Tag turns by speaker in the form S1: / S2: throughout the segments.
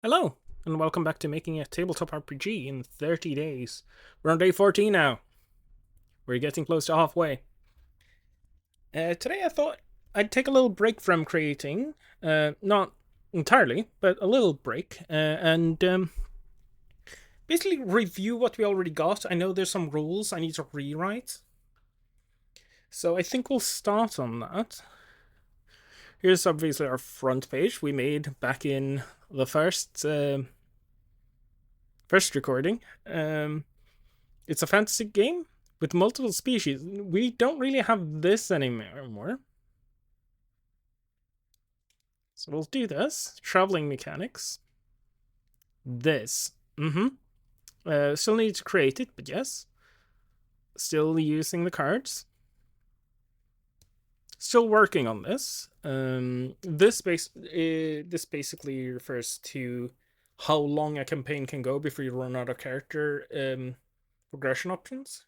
S1: Hello, and welcome back to making a tabletop RPG in 30 days. We're on day 14 now. We're getting close to halfway. Today I thought I'd take a little break from creating. Not entirely, but a little break. And basically review what we already got. I know there's some rules I need to rewrite. So I think we'll start on that. Here's obviously our front page we made back in the first recording. It's a fantasy game with multiple species. We don't really have this anymore. So we'll do this. Traveling mechanics. This. Still need to create it, but yes. Still using the cards. Still working on this. This basically refers to how long a campaign can go before you run out of character progression options.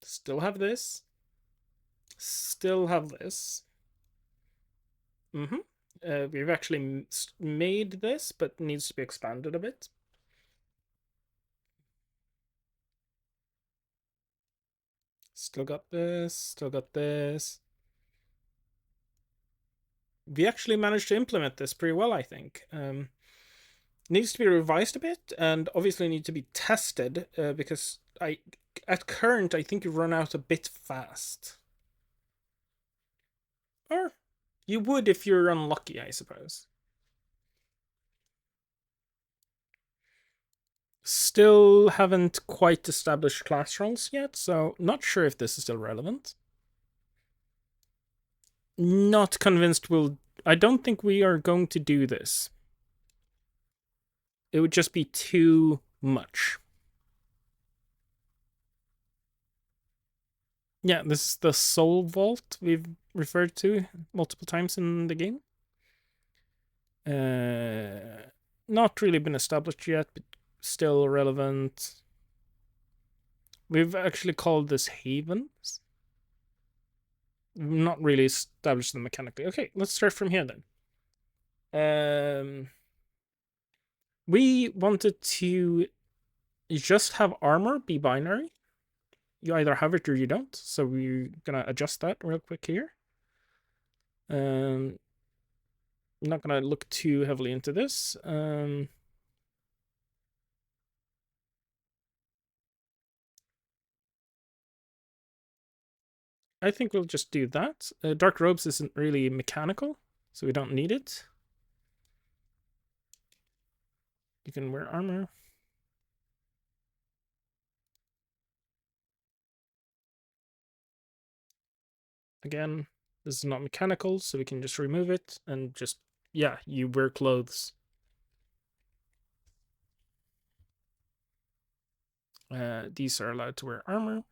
S1: Still have this. Still have this. We've actually made this, but needs to be expanded a bit. Still got this. Still got this. We actually managed to implement this pretty well, I think. Needs to be revised a bit, and obviously need to be tested because at current I think you run out a bit fast. Or you would if you're unlucky, I suppose. Still haven't quite established class roles yet, so not sure if this is still relevant. Not convinced we'll... I don't think we are going to do this. It would just be too much. Yeah, this is the Soul Vault we've referred to multiple times in the game. Not really been established yet, but still relevant. We've actually called this Havens. Not really established them mechanically. Okay, let's start from here then. We wanted to just have armor be binary. You either have it or you don't. So we're gonna adjust that real quick here. I'm not gonna look too heavily into this. I think we'll just do that. Dark Robes isn't really mechanical, so we don't need it. You can wear armor. Again, this is not mechanical, so we can just remove it and just, yeah, you wear clothes. These are allowed to wear armor.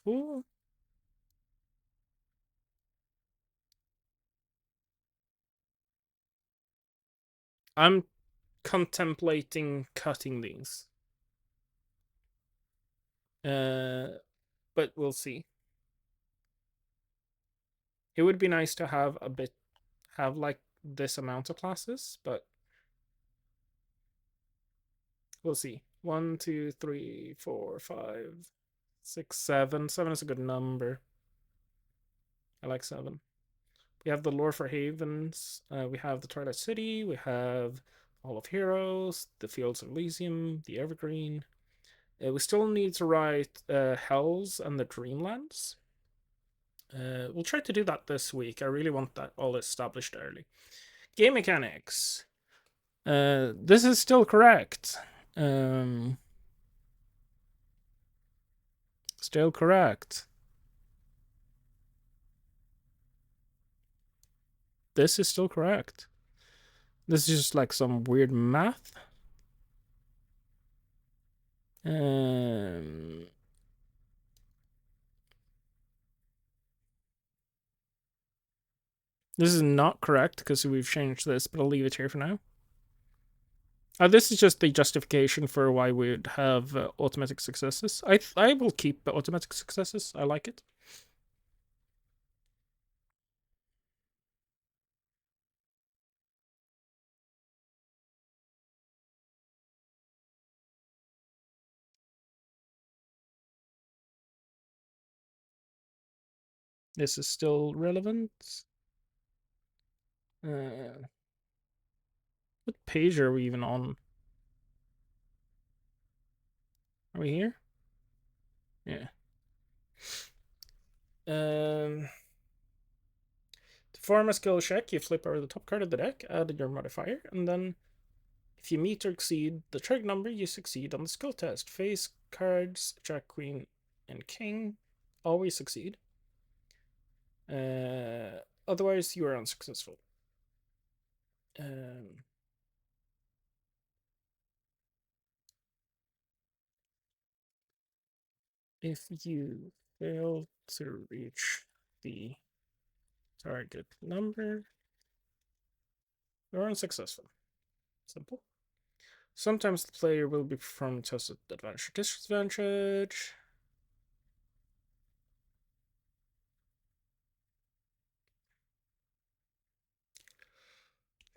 S1: Cool. I'm contemplating cutting these. But we'll see. It would be nice to have like this amount of classes, but we'll see. 1, 2, 3, 4, 5, 6, 7. 7 is a good number. I like 7. We have the lore for Havens. We have the Twilight City. We have Hall of Heroes, the Fields of Elysium, the Evergreen. We still need to write Hells and the Dreamlands. We'll try to do that this week. I really want that all established early. Game mechanics. This is still correct. Still correct. This is still correct. This is just like some weird math. Um, this is not correct because we've changed this, but I'll leave it here for now. This is just the justification for why we'd have automatic successes. I will keep automatic successes. I like it. This is still relevant. What page are we even on? Are we here? Yeah. To form a skill check, you flip over the top card of the deck, add your modifier, and then if you meet or exceed the check number, you succeed on the skill test. Face cards, Jack, Queen, and King always succeed. Otherwise, you are unsuccessful. If you fail to reach the target number, you're unsuccessful. Simple. Sometimes the player will be performing tests at advantage or disadvantage.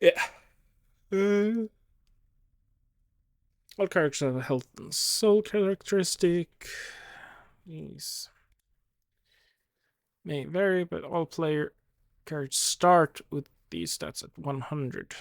S1: Yeah. All characters have a health and soul characteristic. These may vary, but all player cards start with these stats at 100.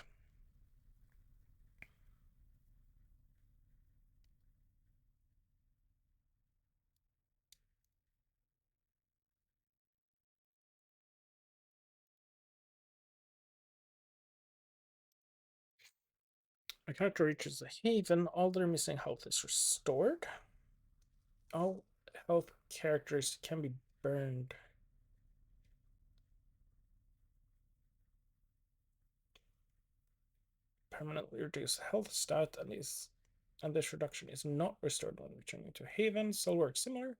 S1: A character reaches a haven, all their missing health is restored. All health characters can be burned. Permanently reduce health stat, and this reduction is not restored when returning to haven. Still works similar.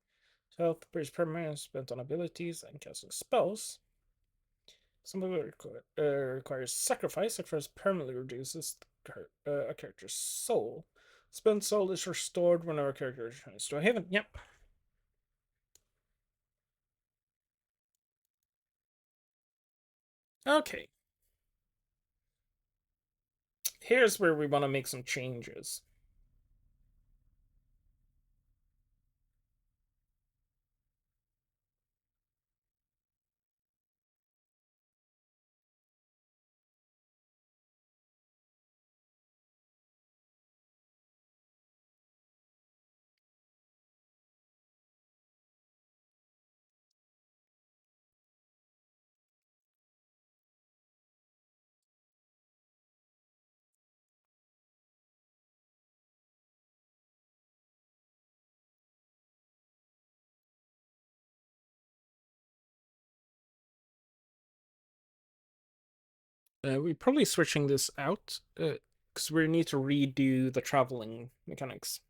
S1: Health appears permanent spent on abilities and casting spells. Some of it requires sacrifice. Sacrifice permanently reduces a character's soul. Spent soul is restored whenever a character returns to a haven. Yep. Okay. Here's where we want to make some changes. We're probably switching this out because we need to redo the traveling mechanics.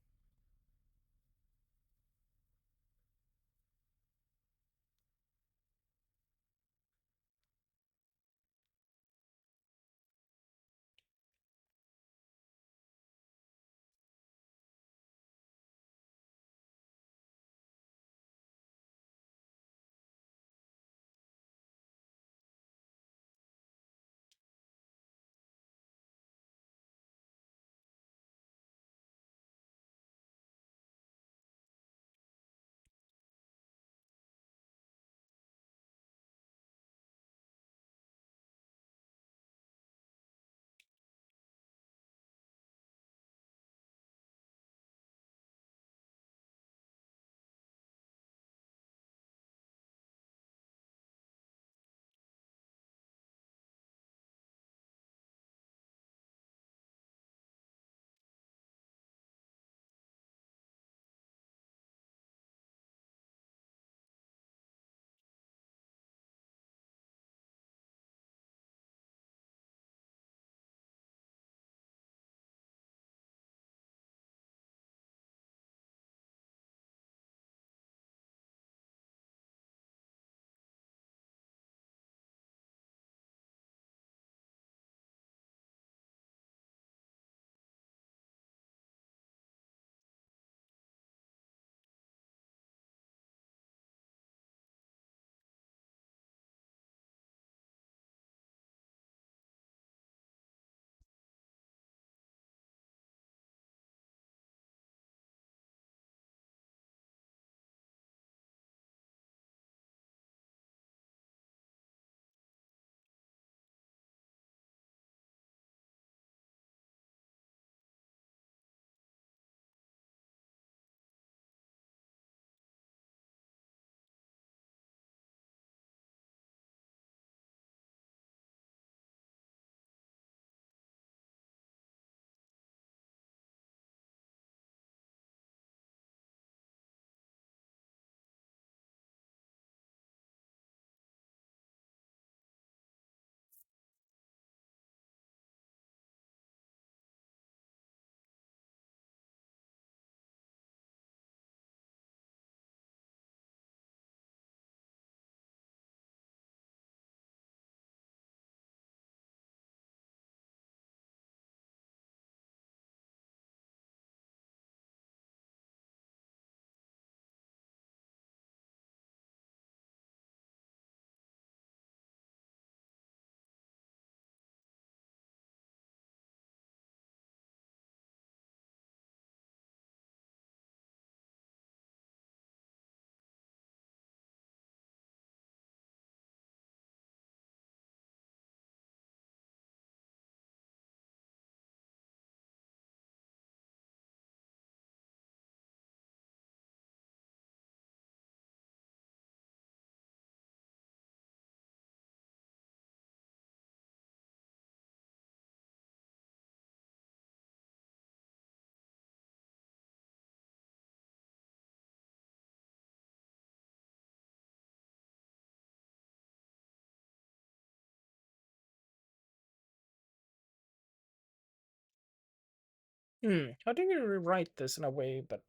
S1: How do you rewrite this in a way that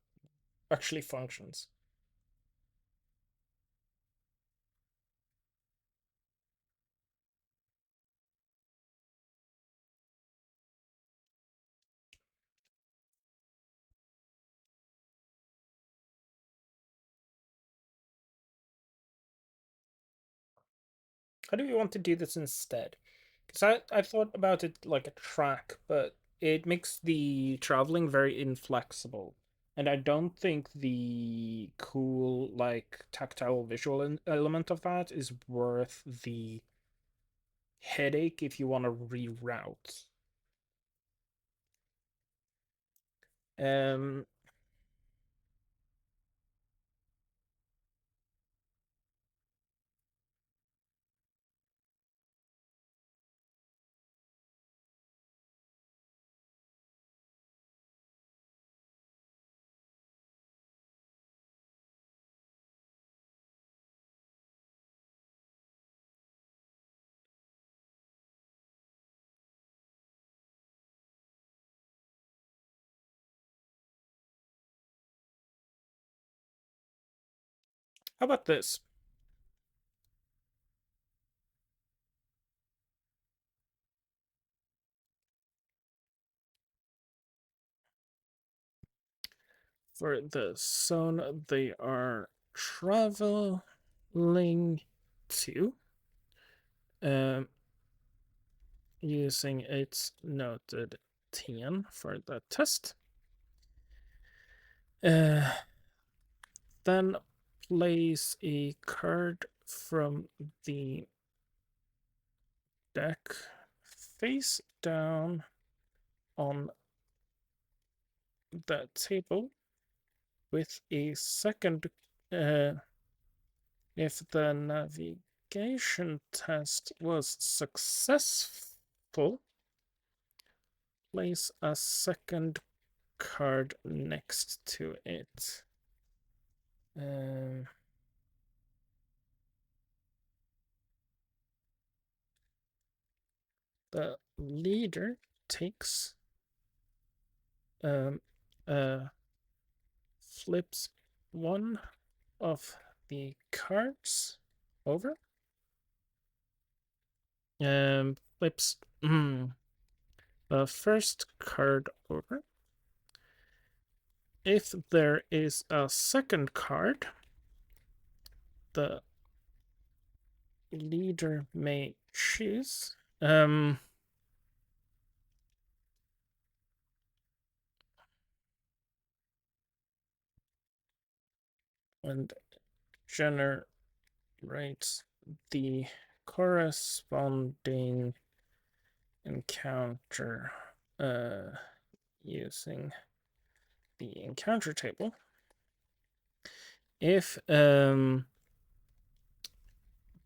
S1: actually functions? How do we want to do this instead? Because I thought about it like a track, but it makes the traveling very inflexible. And I don't think the cool, like, tactile visual element of that is worth the headache if you want to reroute. Um, how about this? For the zone they are traveling to, um, using its noted 10 for the test. Then place a card from the deck face down on the table with a second. If the navigation test was successful, place a second card next to it. Um, the leader takes um, flips one of the cards over. Flips the first card over. If there is a second card, the leader may choose. And generates the corresponding encounter using the encounter table. If the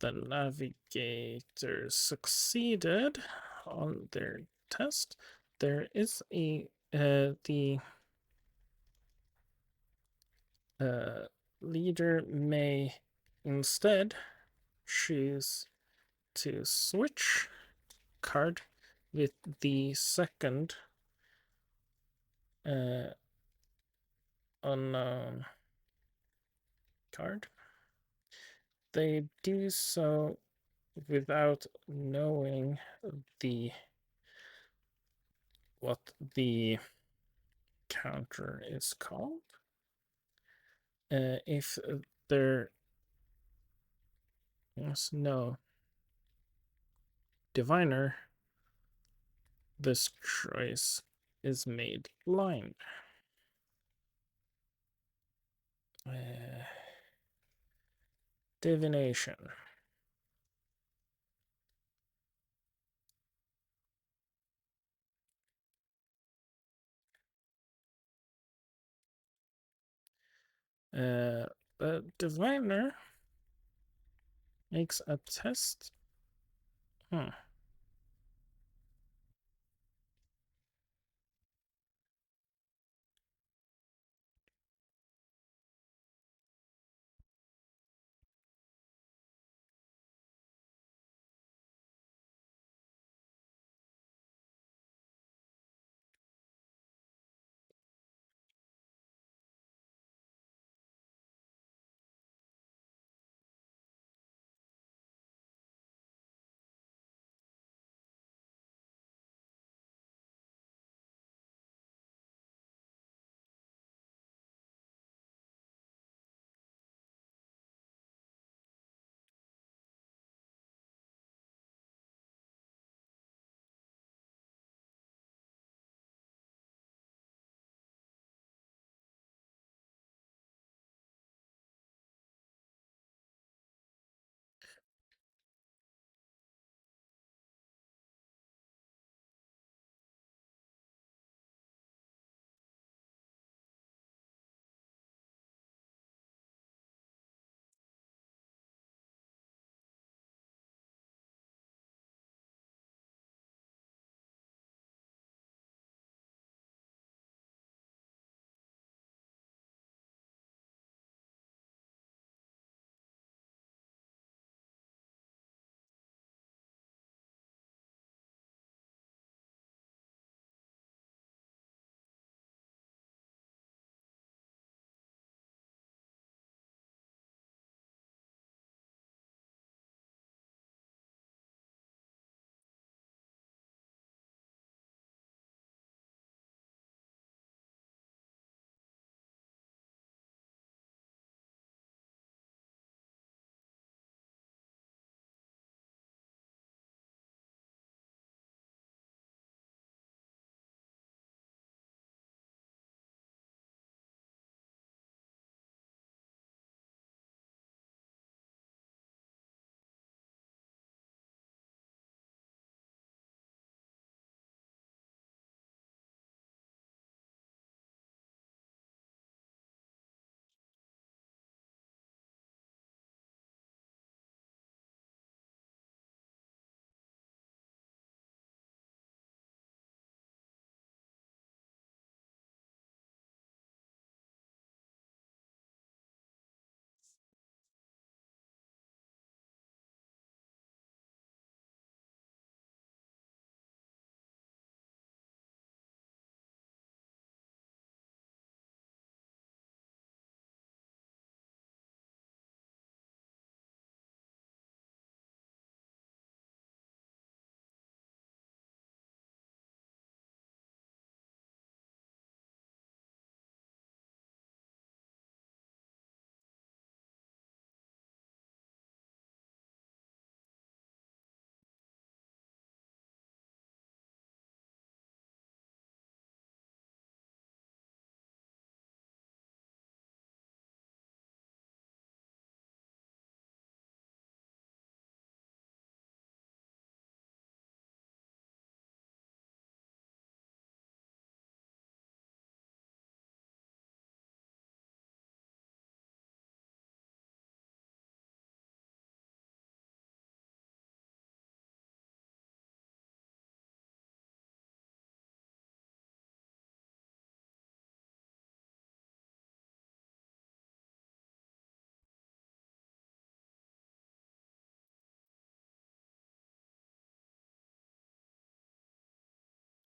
S1: navigators succeeded on their test, there is a the leader may instead choose to switch card with the second unknown card. They do so without knowing the what the counter is called. If there is no diviner, this choice is made blind. Divination. The diviner makes a test.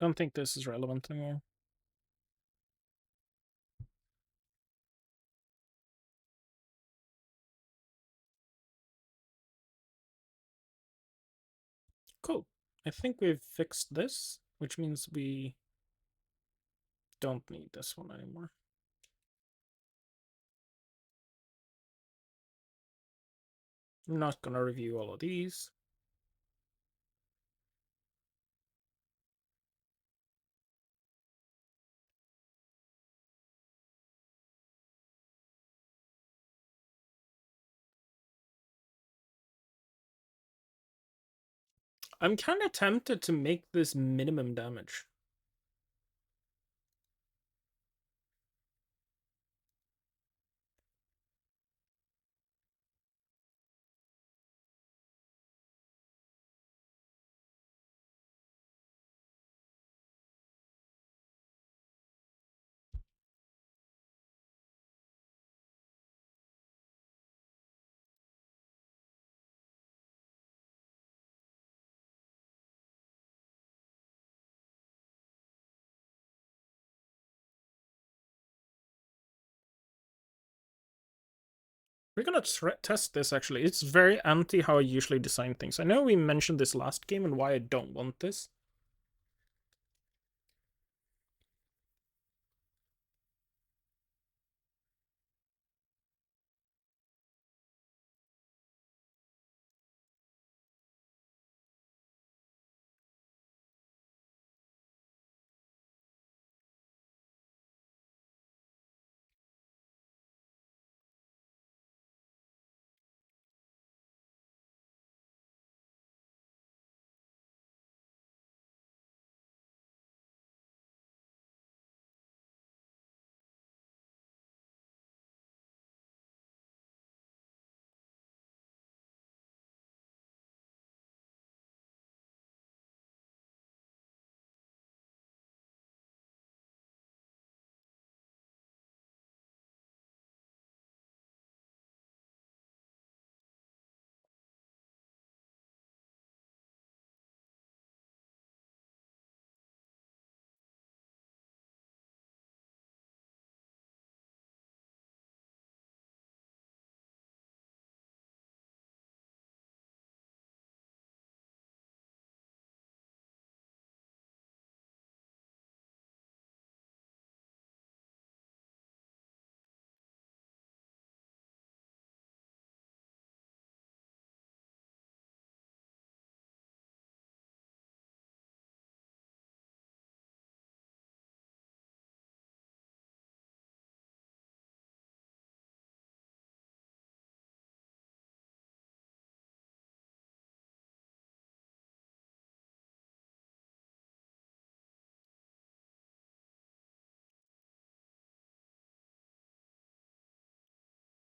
S1: Don't think this is relevant anymore. Cool. I think we've fixed this, which means we don't need this one anymore. I'm not going to review all of these. I'm kind of tempted to make this minimum damage. We're gonna test this actually. It's very anti how I usually design things. I know we mentioned this last game and why I don't want this.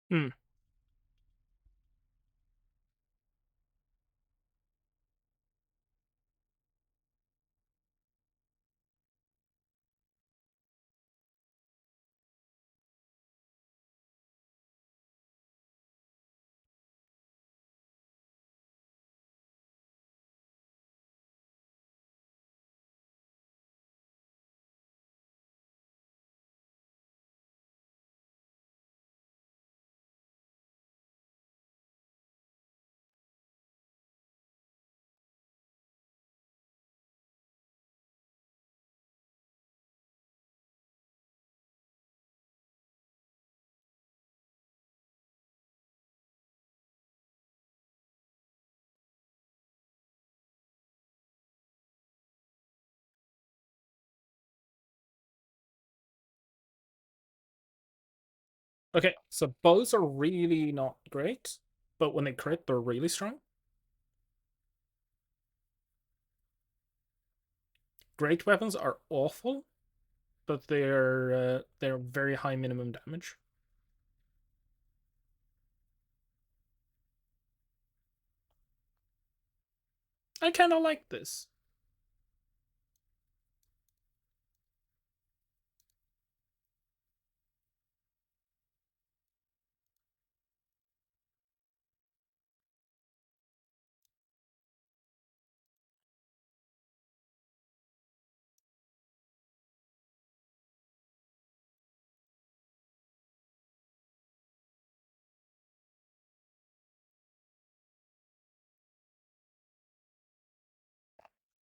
S1: Hmm. Okay, so bows are really not great, but when they crit, they're really strong. Great weapons are awful, but they're very high minimum damage. I kind of like this.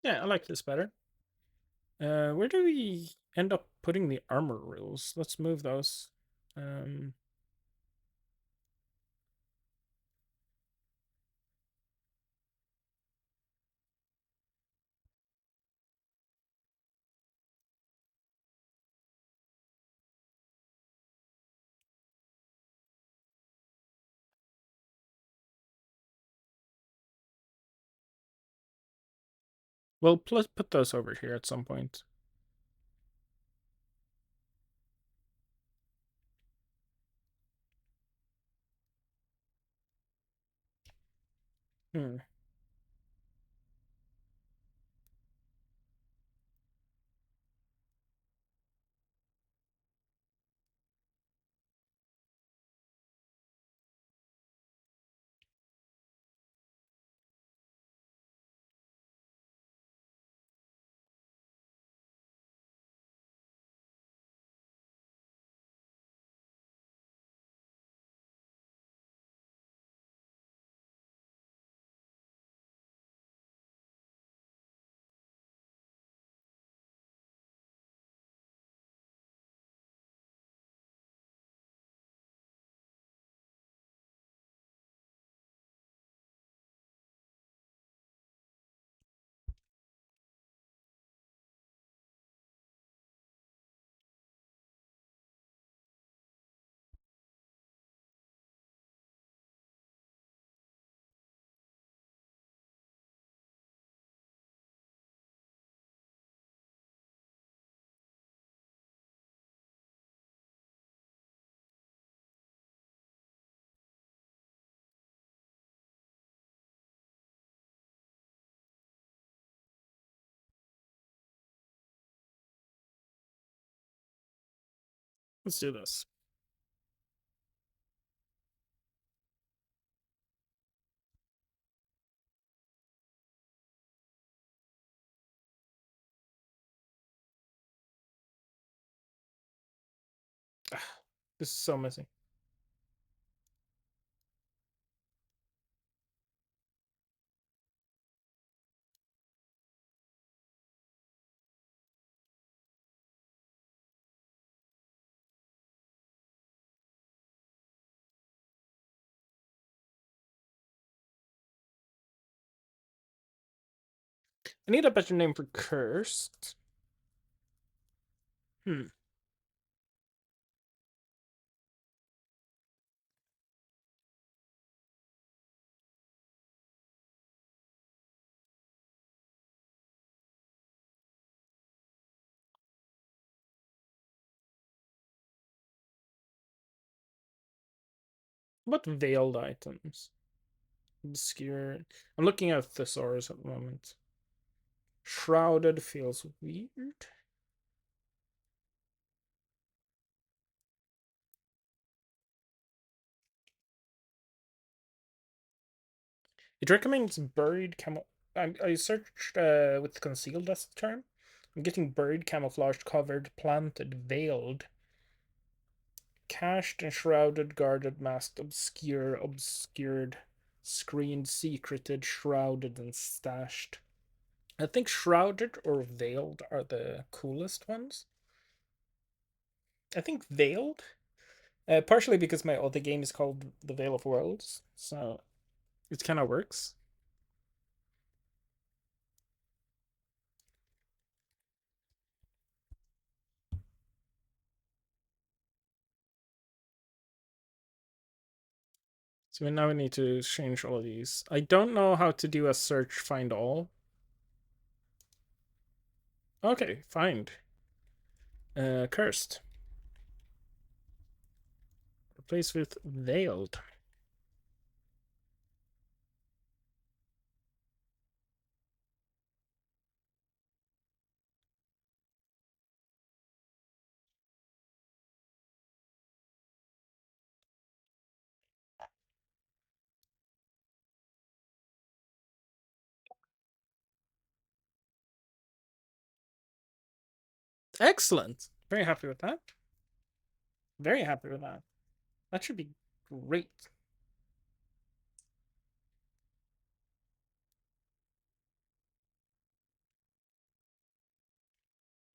S1: Yeah, I like this better. Where do we end up putting the armor rules? Let's move those. Um, we'll put those over here at some point. Hmm. Let's do this. This is so messy. I need a better name for cursed. Hmm. What veiled items? Obscure. I'm looking at thesaurus at the moment. Shrouded feels weird. It recommends buried camo. I searched with concealed as the term. I'm getting buried, camouflaged, covered, planted, veiled, cached, enshrouded, guarded, masked, obscure, obscured, screened, secreted, shrouded, and stashed. I think shrouded or veiled are the coolest ones. I think veiled, partially because my other game is called The Veil of Worlds, so it kind of works. So now we need to change all of these. I don't know how to do a search find all. Okay, find. Cursed. Replace with veiled. Excellent. Very happy with that. Very happy with that. That should be great.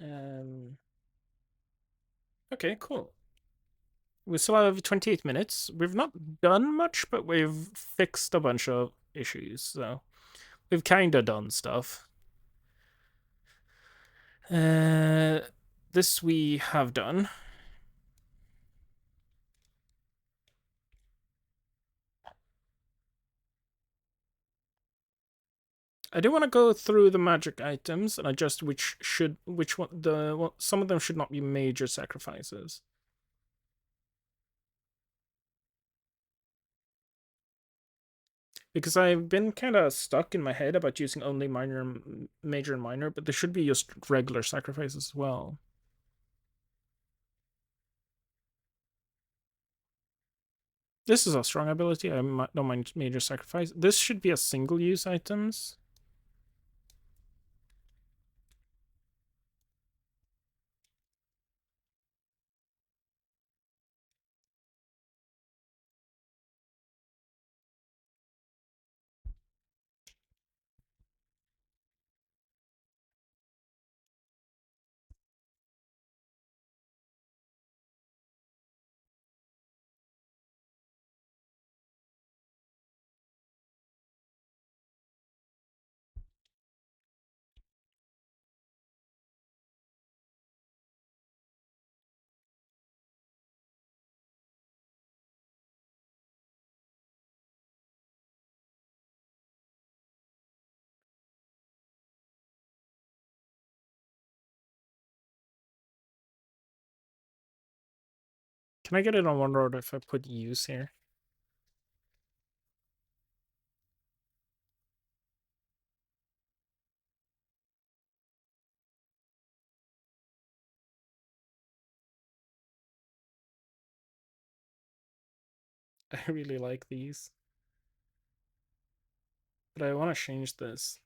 S1: Um, okay, cool. We still have 28 minutes. We've not done much, but we've fixed a bunch of issues, so we've kind of done stuff. This we have done. I do want to go through the magic items and adjust which one some of them should not be major sacrifices. Because I've been kind of stuck in my head about using only minor, major, and minor, but there should be just regular sacrifices as well. This is a strong ability. I don't mind major sacrifice. This should be a single use items. Can I get it on one road if I put use here? I really like these, but I want to change this.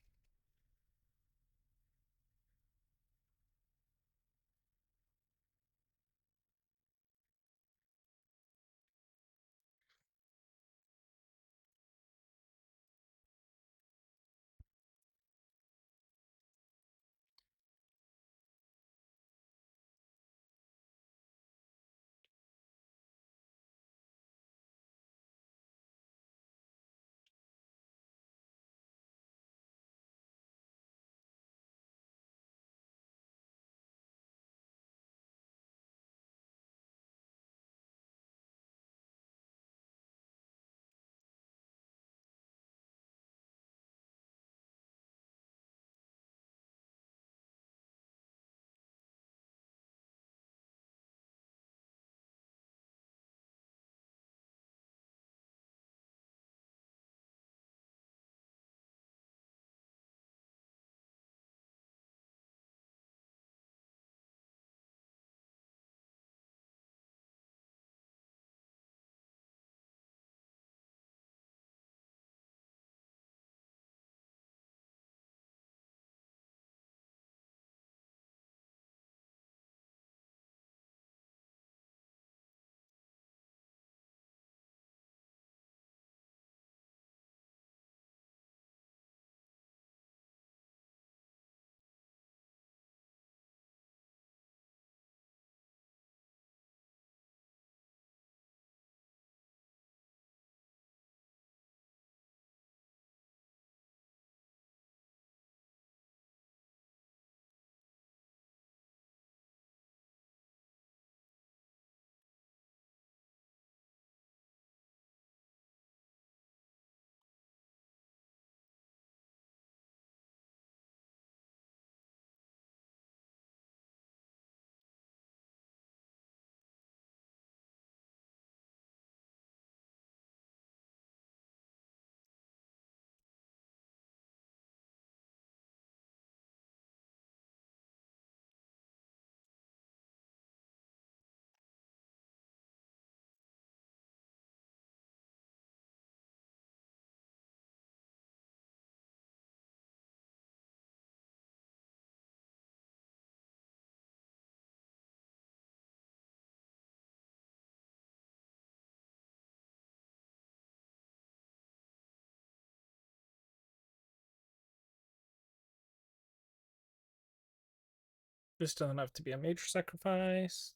S1: This doesn't have to be a major sacrifice.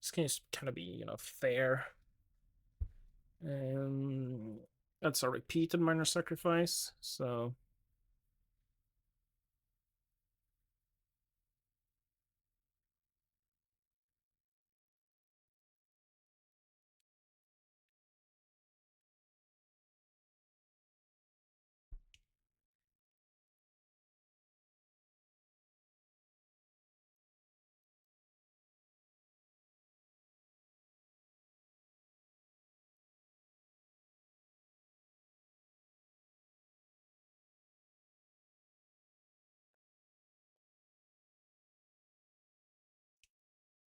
S1: This can just kind of be, fair. That's a repeated minor sacrifice, so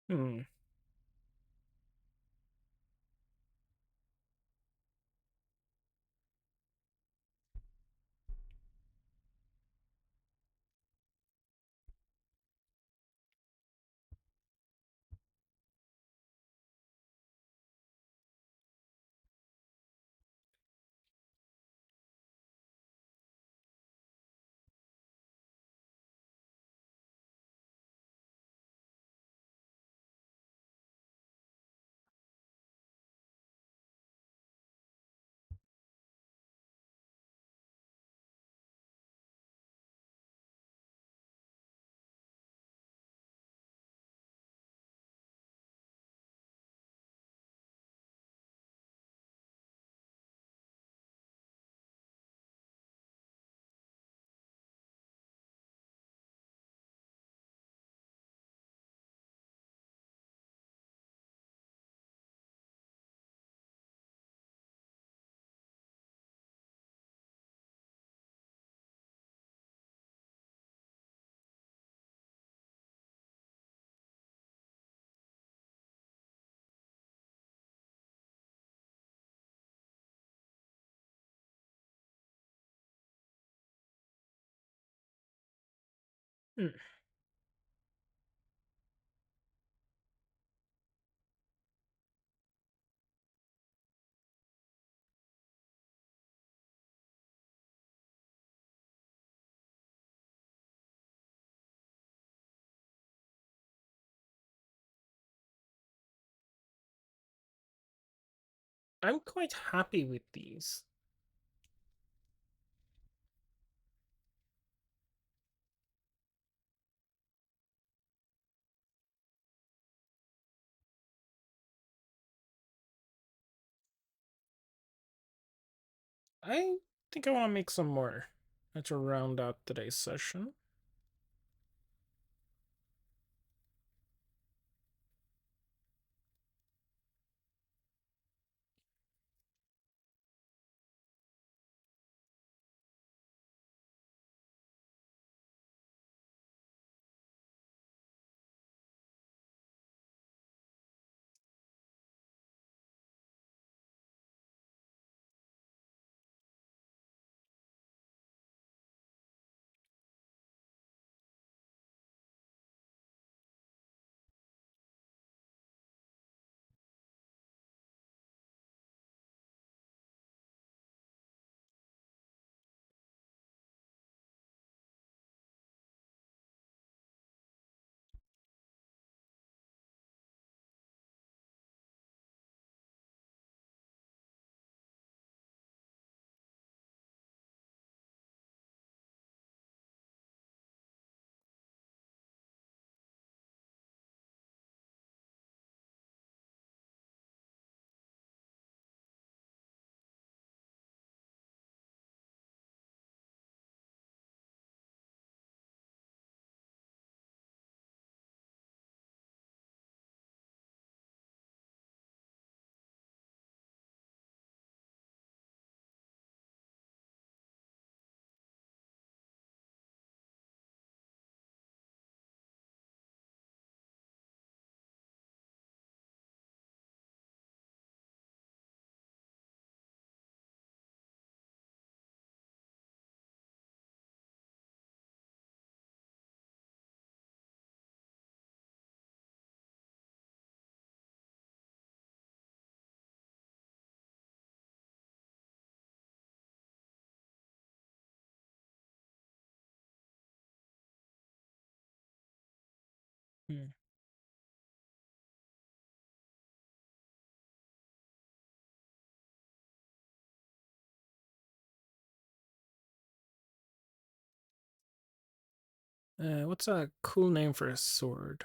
S1: hmm. Hmm. I'm quite happy with these. I think I want to make some more to round out today's session. Hmm. What's a cool name for a sword?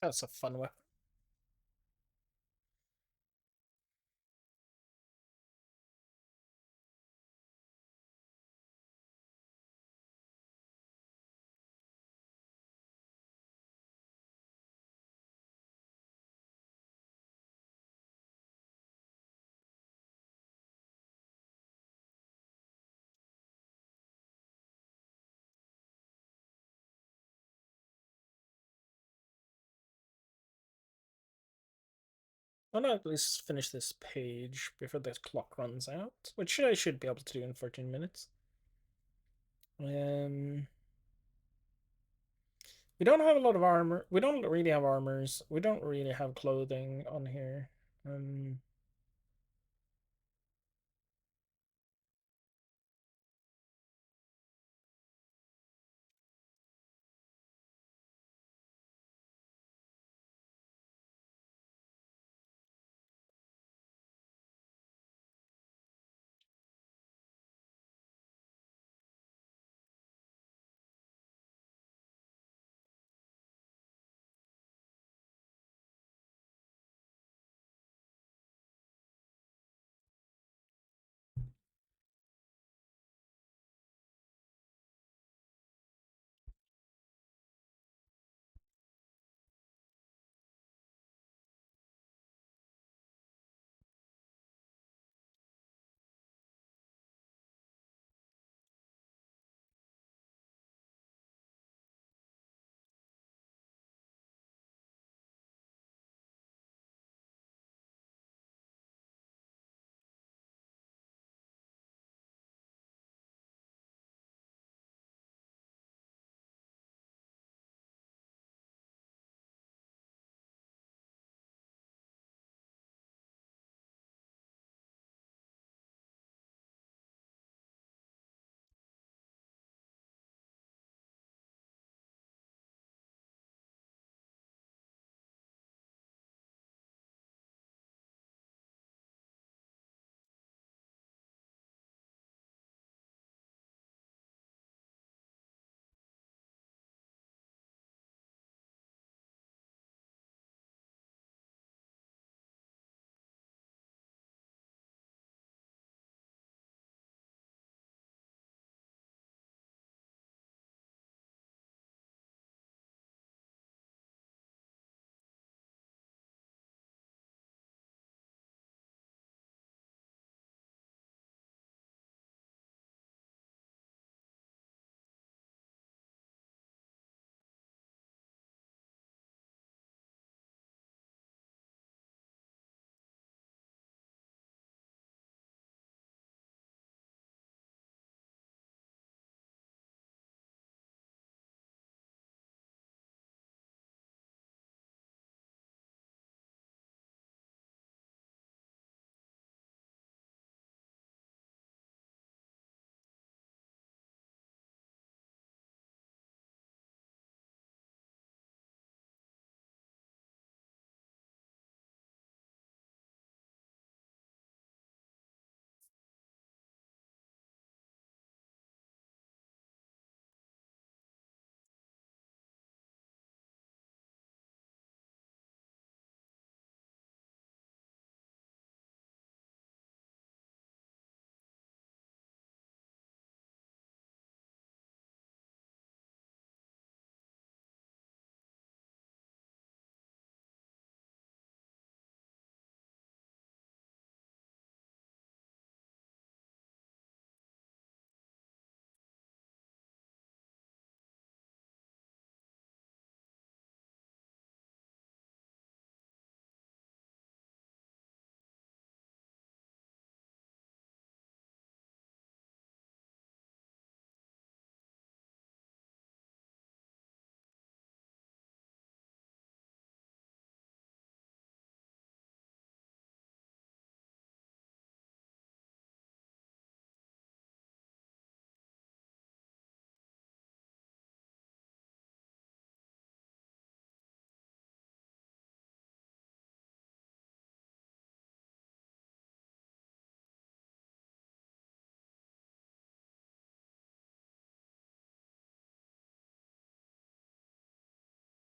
S1: That's a fun weapon. Why not at least finish this page before the clock runs out? Which I should be able to do in 14 minutes. Um, we don't have a lot of armor. We don't really have armors. We don't really have clothing on here. Um,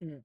S1: Mm. I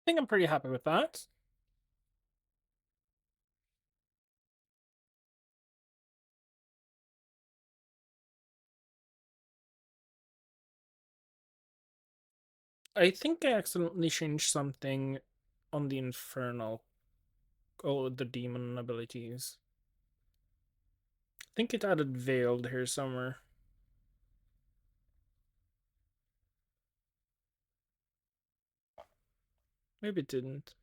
S1: think I'm pretty happy with that. I think I accidentally changed something on the infernal. Oh, the demon abilities. I think it added veiled here somewhere. Maybe it didn't.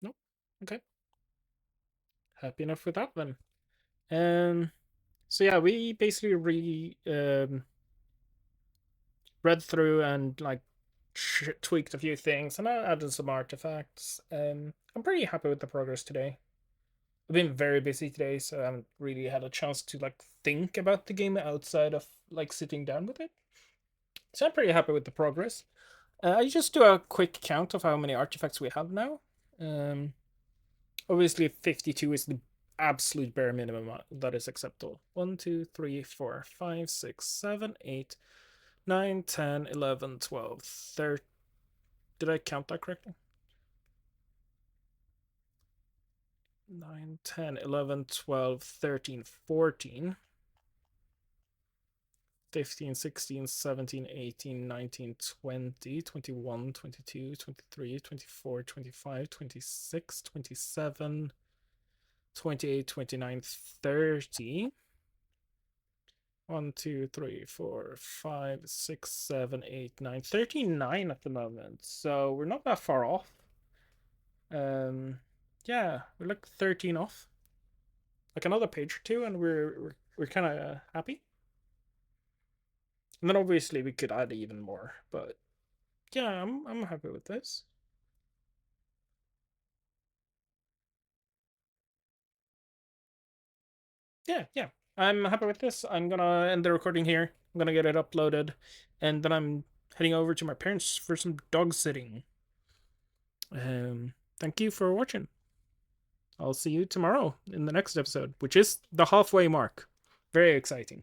S1: Nope. Okay. Happy enough with that then. So yeah, we basically read through and like tweaked a few things, and I added some artifacts. I'm pretty happy with the progress today. I've been very busy today, so I haven't really had a chance to like think about the game outside of like sitting down with it. So I'm pretty happy with the progress. I just do a quick count of how many artifacts we have now. Um, Obviously 52 is the absolute bare minimum that is acceptable. 1, 2, 3, 4, 5, 6, 7, 8, 9, 10, 11, 12, 13. Did I count that correctly? 9, 10, 11, 12, 13, 14, 15, 16, 17, 18, 19, 20, 21, 22, 23, 24, 25, 26, 27, 28, 29, 30. 1, 2, 3, 4, 5, 6, 7, 8, 9, 39 at the moment. So we're not that far off. Yeah, we're like 13 off. Like another page or two, and we're kind of happy. And then obviously we could add even more, but yeah, I'm happy with this. Yeah. I'm happy with this. I'm gonna end the recording here. I'm gonna get it uploaded, and then I'm heading over to my parents for some dog sitting. Thank you for watching. I'll see you tomorrow in the next episode, which is the halfway mark. Very exciting.